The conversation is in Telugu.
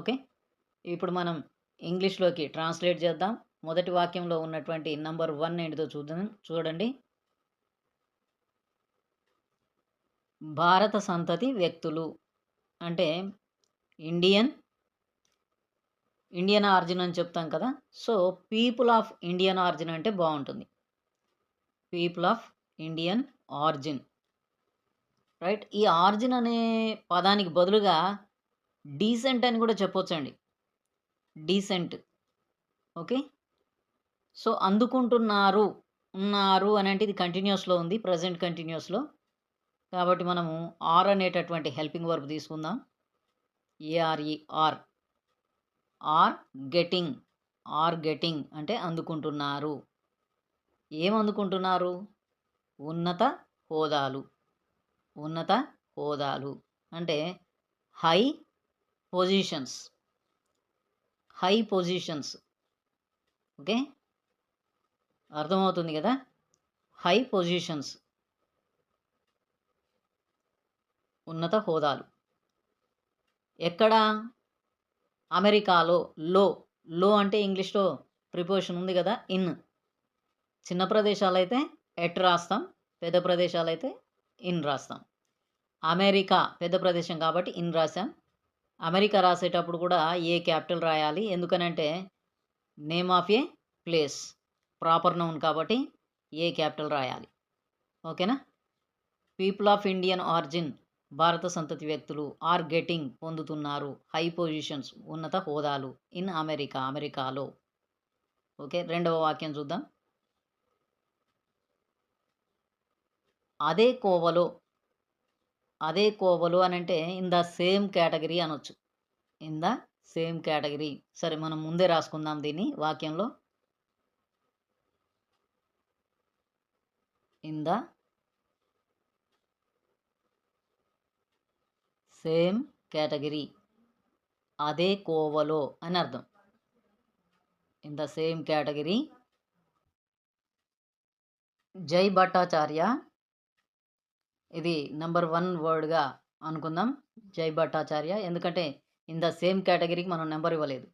ఓకే. ఇప్పుడు మనం ఇంగ్లీష్‌లోకి ట్రాన్స్‌లేట్ చేద్దాం. మొదటి వాక్యంలో ఉన్నటువంటి నంబర్ 1 ఏంటిదో చూద్దాం. చూడండి. భారత సంతతి వ్యక్తులు అంటే ఇండియన్, ఇండియన్ ఆరిజిన్ అని చెప్తాం కదా! So, people of Indian origin అంటే బావుంటుంది. People of Indian origin. Right. ఈ ఆరిజిన్ అనే పదానికి బదులుగా డీసెంట్ అని కూడా చెప్పొచ్చండి. డీసెంట్. ఓకే. సో, అందుకుంటున్నారు, ఉన్నారు అనంటే ఇది కంటిన్యూయస్‌లో ఉంది. ప్రెజెంట్ కంటిన్యూయస్‌లో. కాబట్టి మనము ఆర్ అనేటటువంటి హెల్పింగ్ వర్బ్ తీసుకుందాం. A R E are getting. Are getting అంటే అందుకుంటున్నారు. ఏం అందుకుంటున్నారు? ఉన్నత హోదాలు. ఉన్నత హోదాలు. అంటే high positions. High positions. Okay. అర్థమవుతుంది గదా! High positions. ఉన్నత హోదాలు. ఎక్కడ? అమెరికాలో. లో. లో అంటే ఇంగ్లీష్‌లో ప్రిపోజిషన్ ఉంది గదా! ఇన్. చిన్న ప్రదేశాలైతే ఎట్ రాస్తాం. పెద్ద ప్రదేశాలైతే ఇన్ రాస్తాం. అమెరికా పెద్ద ప్రదేశం కాబట్టి ఇన్ రాసాం. అమెరికా రాసేటప్పుడు కూడా ఏ క్యాపిటల్ రాయాలి. ఎందుకనంటే name of A place. Proper noun కాబట్టి ఏ క్యాపిటల్ రాయాలి. ఓకేనా? పీపుల్ ఆఫ్ ఇండియన్ ఆరిజిన్ భారత సంతతి వ్యక్తులు ఆర్ గెటింగ్ పొందుతున్నారు హై పొజిషన్స్ ఉన్నత హోదాలు ఇన్ అమెరికా అమెరికాలో. ఓకే. రెండవ వాక్యం చూద్దాం. అదే కోవలో. అదే కోవలో అనంటే ఇన్ ద సేమ్ కేటగిరీ అనొచ్చు. In the same category. సరే మనం ముందే రాసుకుందాం దీన్ని వాక్యంలో. In the same category. అదే కోవలో అని అర్థం. In the same category. జై భట్టాచార్య. ఇది నంబర్ 1 వర్డ్‌గా అనుకుందాం. జై భట్టాచార్య. ఎందుకంటే ఇన్ ద సేమ్ కేటగిరీకి మనం నంబర్ ఇవ్వలేదు.